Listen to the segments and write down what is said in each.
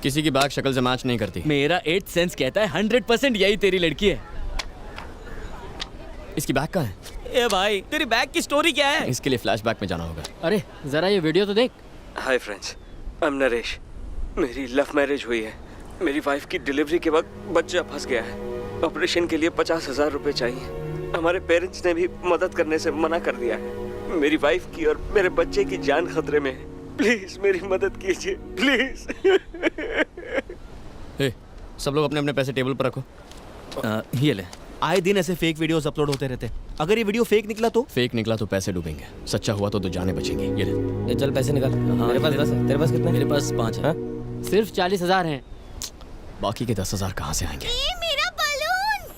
किसी की बैग शक्ल से मैच नहीं करती। मेरा 8th सेंस कहता है 100% यही तेरी लड़की है। इसकी बैग कहाँ है? ए भाई, तेरी बैग की स्टोरी क्या है? इसके लिए फ्लैशबैक में जाना होगा। अरे जरा ये वीडियो तो देख। Hi friends, I am Naresh. मेरी लव मैरिज हुई है। मेरी वाइफ की डिलीवरी के वक्त बच्चा फंस गया है। ऑपरेशन के लिए 50,000 रुपए चाहिए। हमारे पेरेंट्स ने भी मदद करने से मना कर दिया है। मेरी वाइफ की और मेरे बच्चे की जान खतरे में है। प्लीज मेरी मदद कीजिए, प्लीज। सब लोग अपने अपने पैसे टेबल पर रखो। ये ले। आए दिन ऐसे फेक वीडियोस अपलोड होते रहते हैं। अगर ये वीडियो फेक निकला तो? फेक निकला तो पैसे डूबेंगे, सच्चा हुआ तो जाने बचेंगी। ये ले। ये चल पैसे निकाल। हाँ, मेरे पास 10 है। तेरे पास कितने? मेरे पास 5 है। सिर्फ 40,000 हैं। बाकी के 10,000 कहाँ से आएंगे? ये मेरा बलून।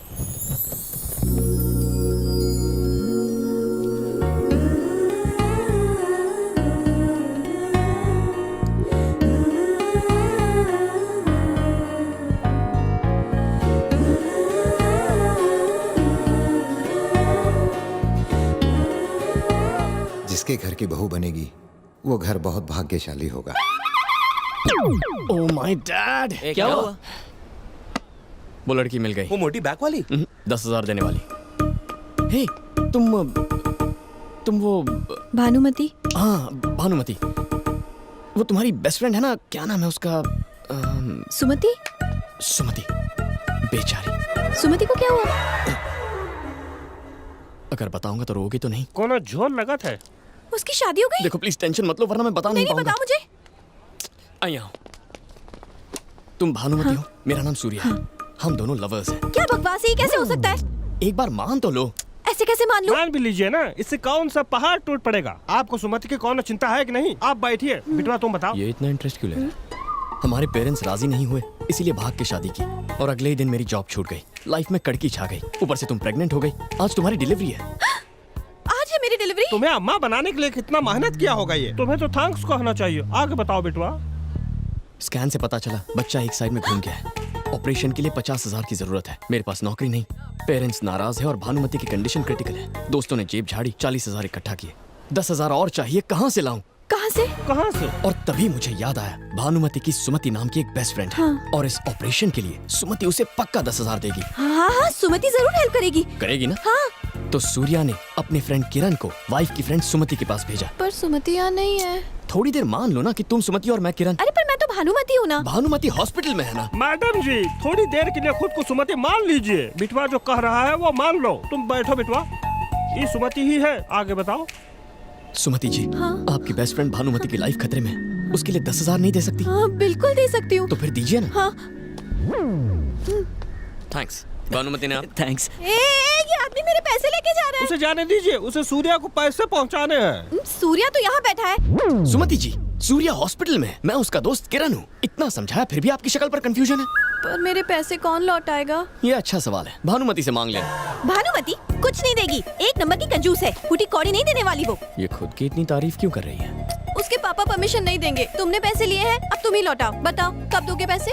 जिसके घर की बहू बनेगी वो घर बहुत भाग्यशाली होगा। Oh my dad! क्या हुआ? वो लड़की मिल गई। वो मोटी बैग वाली? 10,000 देने वाली। हे, तुम वो भानुमति। हाँ, भानुमति। वो तुम्हारी बेस्ट फ्रेंड है ना? क्या नाम है उसका? सुमति। सुमति। बेचारी। सुमति को क्या हुआ? अगर बताऊंगा तो रोगी तो नहीं? कोनो जोर लगत है। उसकी शादी हो गई? देखो प्लीज टेंशन मत लो वरना मैं बता नहीं पाऊंगा। बताओ मुझे। आइए आओ। तुम भानुमति हो, मेरा नाम सूर्या है। हम दोनों लवर्स हैं। क्या बकवास है, ये कैसे हो सकता है? एक बार मान तो लो। ऐसे कैसे मान लूं? मान भी लीजिए ना, इससे कौन सा पहाड़ टूट पड़ेगा। आपको सुमति की कौन चिंता है कि नहीं? आप बैठिए, बिटवा तुम बताओ। ये इतना इंटरेस्ट क्यों ले रहा है? हमारे पेरेंट्स राजी नहीं हुए, इसीलिए भाग के शादी की और अगले ही दिन मेरी जॉब छूट गई। लाइफ में कड़की छा गई। ऊपर से तुम प्रेग्नेंट हो गई। आज तुम्हारी डिलीवरी है। आज है मेरी डिलीवरी? तुम्हें अम्मा बनाने के लिए कितना मेहनत किया होगा ये। तुम्हें तो थैंक्स कहना चाहिए। आगे बताओ बिटवा। स्कैन से पता चला बच्चा एक साइड में घूम गया है। ऑपरेशन के लिए 50,000 की जरूरत है। मेरे पास नौकरी नहीं, पेरेंट्स नाराज है और भानुमति की कंडीशन क्रिटिकल है। दोस्तों ने जेब झाड़ी, 40,000 इकट्ठा किए। 10,000 और चाहिए, कहाँ से लाऊं? कहाँ से? कहाँ से? और तभी मुझे याद आया भानुमति की सुमति नाम की एक बेस्ट फ्रेंड है। और इस ऑपरेशन के लिए सुमति उसे पक्का 10,000 देगी। हाँ हाँ, सुमति जरूर हेल्प करेगी। करेगी ना? हाँ। तो सूर्या ने अपने फ्रेंड किरण को वाइफ की फ्रेंड सुमति के पास भेजा। पर सुमति यहाँ नहीं है। थोड़ी देर मान लो ना कि तुम सुमति और मैं किरण। अरे पर मैं तो भानुमति हूँ ना। भानुमति हॉस्पिटल में है ना? मैडम जी, थोड़ी देर के लिए खुद को सुमति मान लीजिए। बिटवा जो कह रहा है वो मान लो। तुम बैठो बिटवा, ये सुमति ही है। आगे बताओ। सुमति जी, हाँ? आपकी बेस्ट फ्रेंड भानुमति की लाइफ खतरे में है। उसके लिए 10,000 नहीं दे सकती? हाँ बिल्कुल दे सकती हूँ। तो फिर दीजिए ना। हाँ। थैंक्स भानुमति ने। थैंक्स। ये आदमी मेरे पैसे लेके जा रहा है। उसे जाने दीजिए, उसे सूर्या को पैसे पहुँचाने हैं। सूर्या तो यहाँ बैठा है। सुमति जी, सूर्या हॉस्पिटल में है। मैं उसका दोस्त किरण हूँ। इतना समझाया फिर भी आपकी शक्ल पर कंफ्यूजन है। पर मेरे पैसे कौन लौटाएगा? ये अच्छा सवाल है, भानुमति से मांग लेना। भानुमति कुछ नहीं देगी, एक नंबर की कंजूस है। फूटी कौड़ी नहीं देने वाली वो। ये खुद की इतनी तारीफ क्यों कर रही है? उसके पापा परमिशन नहीं देंगे। तुमने पैसे लिए हैं, अब तुम ही लौटाओ। बताओ कब दोगे पैसे?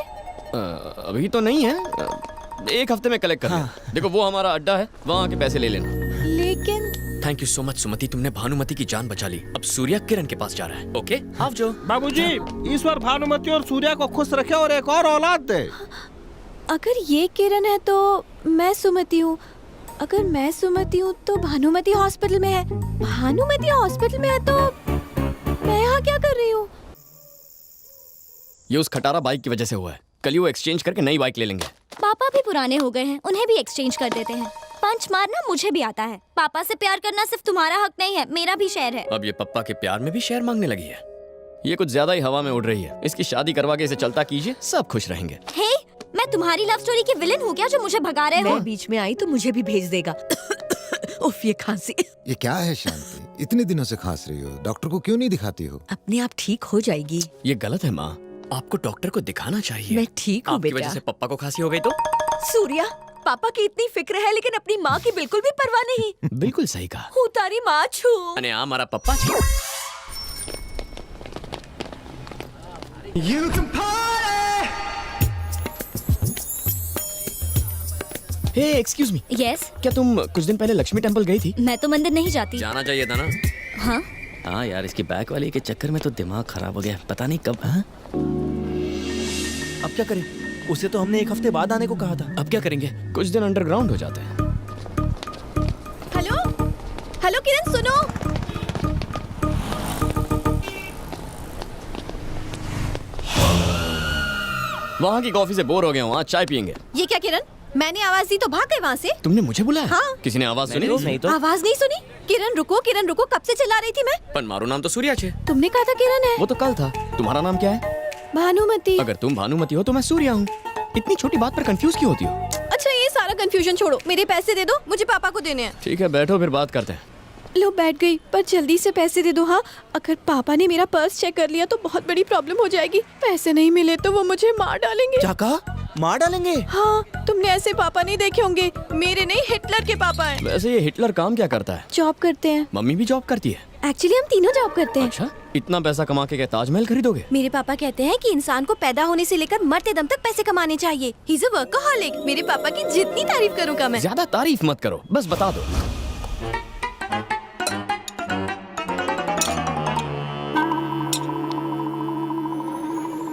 अभी तो नहीं है, एक हफ्ते में कलेक्ट कर लेना। देखो वो हमारा अड्डा है, वहाँ के पैसे ले लेना। लेकिन थैंक यू सो मच सुमति, तुमने भानुमति की जान बचा ली। अब सूर्या किरण के पास जा रहा है। ओके आप जो। बाबूजी, ईश्वर भानुमति और सूर्या को खुश रखे और एक और औलाद दे। अगर ये किरण है तो मैं सुमति हूँ। अगर मैं सुमति हूँ तो भानुमति हॉस्पिटल में है। भानुमति हॉस्पिटल में है तो मैं यहाँ क्या कर रही हूँ? ये उस खटारा बाइक की वजह से हुआ है। कल ही वो एक्सचेंज करके नई बाइक ले लेंगे। पापा भी पुराने हो गए हैं, उन्हें भी एक्सचेंज कर देते हैं। पंच मारना मुझे भी आता है। पापा से प्यार करना सिर्फ तुम्हारा हक नहीं है, मेरा भी शेयर है। अब ये पप्पा के प्यार में भी शेयर मांगने लगी है। ये कुछ ज्यादा ही हवा में उड़ रही है। इसकी शादी करवा के इसे चलता कीजिए, सब खुश रहेंगे। हे, मैं तुम्हारी लव स्टोरी की विलेन हूँ क्या जो मुझे भगा रहे हो? मैं बीच में आई तो मुझे भी भेज देगा। उफ, ये खांसी। ये क्या है शांति, इतने दिनों से खांस रही हो? डॉक्टर को क्यों नहीं दिखाती हो? अपने आप ठीक हो जाएगी। ये गलत है माँ, आपको डॉक्टर को दिखाना चाहिए। मैं ठीक हूँ आपकी बेटा। वजह से पप्पा को खांसी हो गई तो? सूर्या, पापा की इतनी फिक्र है लेकिन अपनी माँ की बिल्कुल भी परवाह नहीं। बिल्कुल सही कहा। हूँ तारी माँ छू। अने आ मारा पप्पा छू। हे एक्सक्यूज मी। यस। क्या तुम कुछ दिन पहले लक्ष्मी टेंपल गई थी? मैं तो मंदिर नहीं जाती। जाना चाहिए था ना। हाँ हाँ यार, इसकी बैक वाली के चक्कर में तो दिमाग खराब हो गया। पता नहीं कब। हाँ? अब क्या करें? उसे तो हमने एक हफ्ते बाद आने को कहा था। अब क्या करेंगे? कुछ दिन अंडरग्राउंड हो जाते हैं। हेलो हेलो किरण सुनो। वहाँ की कॉफी से बोर हो गया हूँ, आज चाय पियेंगे। ये क्या किरण, मैंने आवाज दी तो भाग गए वहाँ से। तुमने मुझे बुलाया? हाँ। किसी ने आवाज सुनी? नहीं तो आवाज नहीं सुनी? किरण रुको कब से चिल्ला रही थी मैं। पर मारो नाम तो सूर्या छे। तुमने कहा था किरण है। वो तो कल था। तुम्हारा नाम क्या है? भानुमति। अगर तुम भानुमति हो तो मैं सूर्या हूँ। इतनी छोटी बात पर कंफ्यूज क्यों होती हो? अच्छा ये सारा कंफ्यूजन छोड़ो, मेरे पैसे दे दो, मुझे पापा को देने हैं। ठीक है बैठो फिर बात करते हैं। लो बैठ गई, पर जल्दी से पैसे दे दो। हाँ, अगर पापा ने मेरा पर्स चेक कर लिया तो बहुत बड़ी प्रॉब्लम हो जाएगी। पैसे नहीं मिले तो वो मुझे मार डालेंगे। क्या कहा? मार डालेंगे? हाँ, तुमने ऐसे पापा नहीं देखे होंगे। मेरे नहीं, हिटलर के पापा हैं। वैसे ये हिटलर काम क्या करता है? जॉब करते हैं। मम्मी भी जॉब करती है? एक्चुअली हम तीनों जॉब करते हैं। अच्छा, इतना पैसा कमा के क्या ताजमहल खरीदोगे? मेरे पापा कहते हैं कि इंसान को पैदा होने से लेकर मरते दम तक पैसे कमाने चाहिए। He is a workaholic. मेरे पापा की जितनी तारीफ करूँ कम है। ज्यादा तारीफ मत करो, बस बता दो।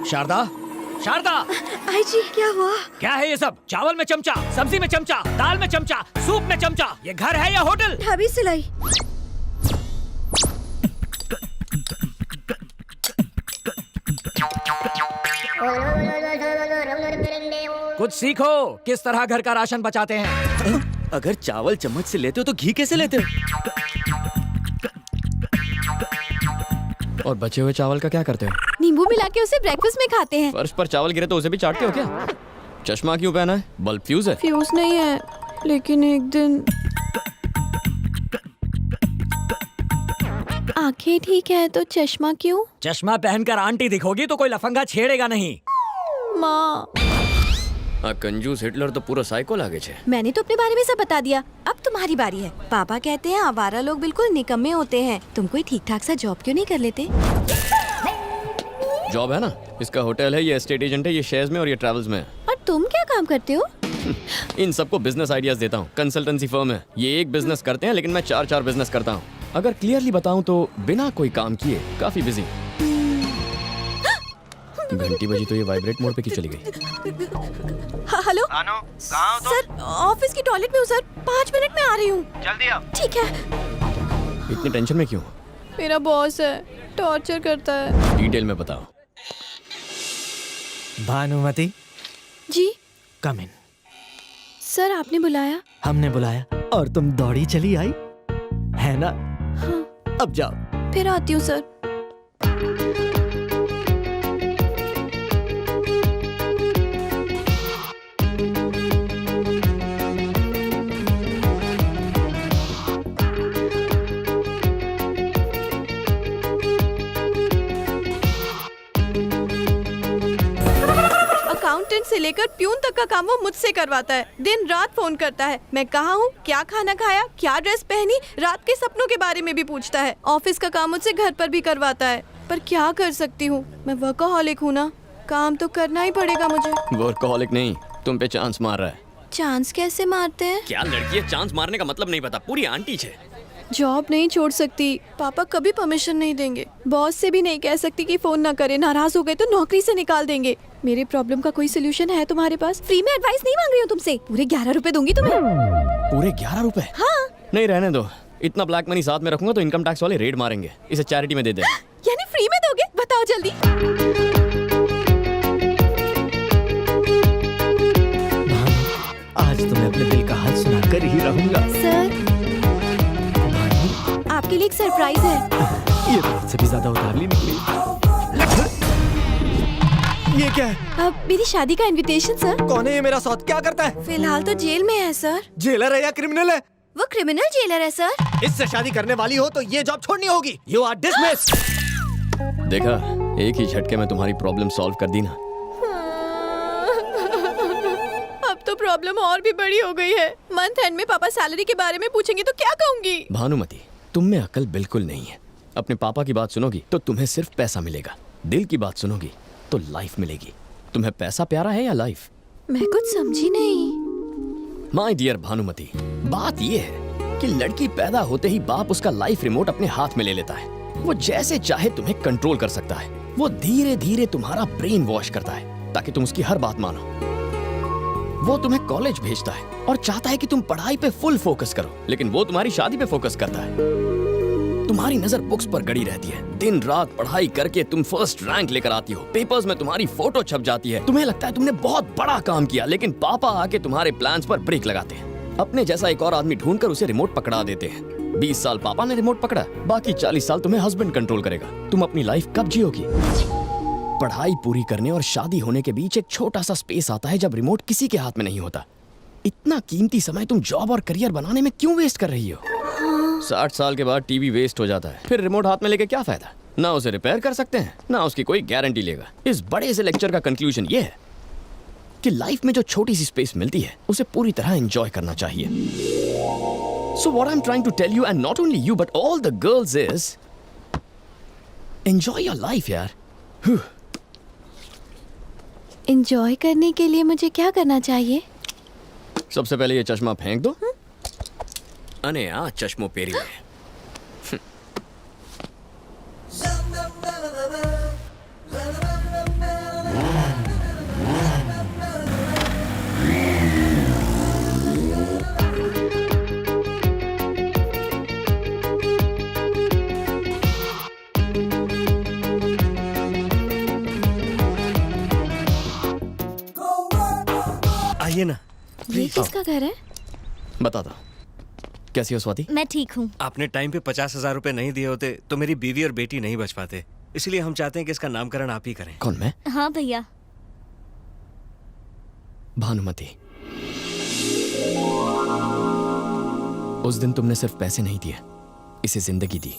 शारदा, शारदा, आई जी क्या हुआ? क्या है ये सब? चावल में चमचा, सब्जी में चमचा, दाल में चमचा, सूप में चमचा। ये घर है या होटल? ढाबी सिलाई। कुछ सीखो, किस तरह घर का राशन बचाते हैं। अगर चावल चम्मच से लेते हो तो घी कैसे लेते हो? और बचे हुए चावल का क्या करते हो? नींबू मिला के उसे ब्रेकफास्ट में खाते हैं। फर्श पर चावल गिरे तो उसे भी चाटते हो क्या? चश्मा क्यों पहना है? बल्ब फ्यूज है? फ्यूज नहीं है, लेकिन एक दिन आंखें ठीक है तो चश्मा क्यों? चश्मा पहनकर आंटी दिखोगी तो कोई लफंगा छेड़ेगा नहीं। माँ, कंजूस हिटलर तो पूरा साइको लागे छे। मैंने तो अपने बारे में सब बता दिया, अब तुम्हारी बारी है। पापा कहते हैं आवारा लोग बिल्कुल निकम्मे होते हैं। तुम कोई ठीक ठाक सा जॉब क्यों नहीं कर लेते? जॉब है ना, इसका होटल है, ये एस्टेट एजेंट है, ये शेयर्स में और ये ट्रैवल्स में है। और तुम क्या काम करते हो? इन सबको बिजनेस आइडियाज देता हूँ। कंसल्टेंसी फर्म है, ये एक बिजनेस करते हैं लेकिन मैं चार बिजनेस करता हूँ। अगर क्लियरली बताऊँ तो बिना कोई काम किए काफी बिजी। घंटी बजी तो ये वाइब्रेट मोड पे क्यों चली गई? हाँ, हेलो कहाँ हो सर, ऑफिस की टॉयलेट में हूँ सर, 5 मिनट में आ रही हूँ। जल्दी आओ। ठीक है। इतनी टेंशन में क्यों? मेरा बॉस है, टॉर्चर करता है। डिटेल में बताओ। भानुमति, जी कम इन। सर आपने बुलाया? हमने बुलाया और तुम दौड़ी चली आई, है ना? हाँ। अब जाओ। फिर आती हूँ सर। अकाउंटेंट से लेकर प्यून तक का काम वो मुझसे करवाता है। दिन रात फोन करता है, मैं कहाँ हूँ, क्या खाना खाया, क्या ड्रेस पहनी, रात के सपनों के बारे में भी पूछता है। ऑफिस का काम मुझसे घर पर भी करवाता है, पर क्या कर सकती हूँ, मैं वर्कaholic हूँ ना, काम तो करना ही पड़ेगा मुझे। वर्कaholic नहीं, तुम पे चांस मार रहा है। चांस कैसे मारते हैं? क्या लड़की है, चांस मारने का मतलब नहीं पता, पूरी आंटी छे। जॉब नहीं छोड़ सकती, पापा कभी परमिशन नहीं देंगे। बॉस से भी नहीं कह सकती कि फोन ना करे, नाराज हो गए तो नौकरी से निकाल देंगे। मेरे प्रॉब्लम का कोई सोल्यूशन है तुम्हारे पास? फ्री में एडवाइस नहीं मांग रही हूँ तुमसे, पूरे 11 रुपए दूंगी तुम्हें। पूरे 11 रुपए? हाँ। नहीं रहने दो, इतना ब्लैक मनी साथ में रखूंगा तो इनकम टैक्स वाले रेड मारेंगे। इसे चैरिटी में दे दे। यानी फ्री में दोगे? बताओ जल्दी। आज तो मैं अपने दिल का हाल सुनाकर ही रहूंगा। सर, आपके लिए एक सरप्राइज है। ये तो मुझसे भी ज्यादा उतावली निकली। ये क्या है? अब मेरी शादी का इनविटेशन सर। कौन है ये मेरा साथ? क्या करता है? फिलहाल तो जेल में है सर। जेलर है या क्रिमिनल है? वो क्रिमिनल जेलर है सर। इससे शादी करने वाली हो तो ये जॉब छोड़नी होगी। You are dismissed. देखा, एक ही झटके में तुम्हारी प्रॉब्लम सॉल्व कर दी ना। अब तो प्रॉब्लम और भी बड़ी हो गई है। मंथ एंड में पापा सैलरी के बारे में पूछेंगे तो क्या कहूंगी? भानुमति, तुम में अकल बिल्कुल नहीं है। अपने पापा की बात सुनोगी तो तुम्हें सिर्फ पैसा मिलेगा, दिल की बात सुनोगी तो लाइफ मिलेगी। तुम्हें पैसा प्यारा है या लाइफ? मैं कुछ समझी नहीं। माय डियर भानुमति, बात ये है कि लड़की पैदा होते ही बाप उसका लाइफ रिमोट अपने हाथ में ले लेता है। वो जैसे चाहे तुम्हें कंट्रोल कर सकता है। वो धीरे धीरे तुम्हारा ब्रेन वॉश करता है। ताकि तुम उसकी हर बात मानो। वो तुम्हें कॉलेज भेजता है और चाहता है कि तुम पढ़ाई पे फुल फोकस करो, लेकिन वो तुम्हारी शादी पे फोकस करता है। तुम्हारी नजर बुक्स पर गड़ी रहती है, दिन रात पढ़ाई करके तुम फर्स्ट रैंक लेकर आती हो, पेपर्स में तुम्हारी फोटो छप जाती है, तुम्हें लगता है तुमने बहुत बड़ा काम किया, लेकिन पापा आके तुम्हारे प्लान्स पर ब्रेक लगाते हैं। अपने जैसा एक और आदमी ढूंढकर उसे रिमोट पकड़ा देते हैं। 20 साल पापा ने रिमोट पकड़ा, बाकी 40 साल तुम्हें हस्बैंड कंट्रोल करेगा। तुम अपनी लाइफ कब जियोगी? पढ़ाई पूरी करने और शादी होने के बीच एक छोटा सा स्पेस आता है जब रिमोट किसी के हाथ में नहीं होता। इतना कीमती समय तुम जॉब और करियर बनाने में क्यों वेस्ट कर रही हो? 60 साल के बाद टीवी वेस्ट हो जाता है, फिर रिमोट हाथ में लेके क्या फायदा? ना उसे रिपेयर कर सकते हैं, ना उसकी कोई गारंटी लेगा। इस बड़े से लेक्चर का कंक्लूजन ये है कि लाइफ में जो छोटी सी स्पेस मिलती है उसे पूरी तरह एंजॉय करना चाहिए। So what I'm trying to tell you, and not only you but all the girls, is enjoy your life यार। एंजॉय करने के लिए मुझे क्या करना चाहिए? सबसे पहले ये चश्मा फेंक दो। अने आ चश्मो पेरी में। आइए ना। ये किसका घर है? बता दो, कैसी हो स्वाति? मैं ठीक हूँ। आपने टाइम पे 50,000 रुपए नहीं दिए होते तो मेरी बीवी और बेटी नहीं बच पाते, इसलिए हम चाहते हैं कि इसका नामकरण आप ही करें। कौन, मैं? हाँ भैया। भानुमति, उस दिन तुमने सिर्फ पैसे नहीं दिए, इसे जिंदगी दी।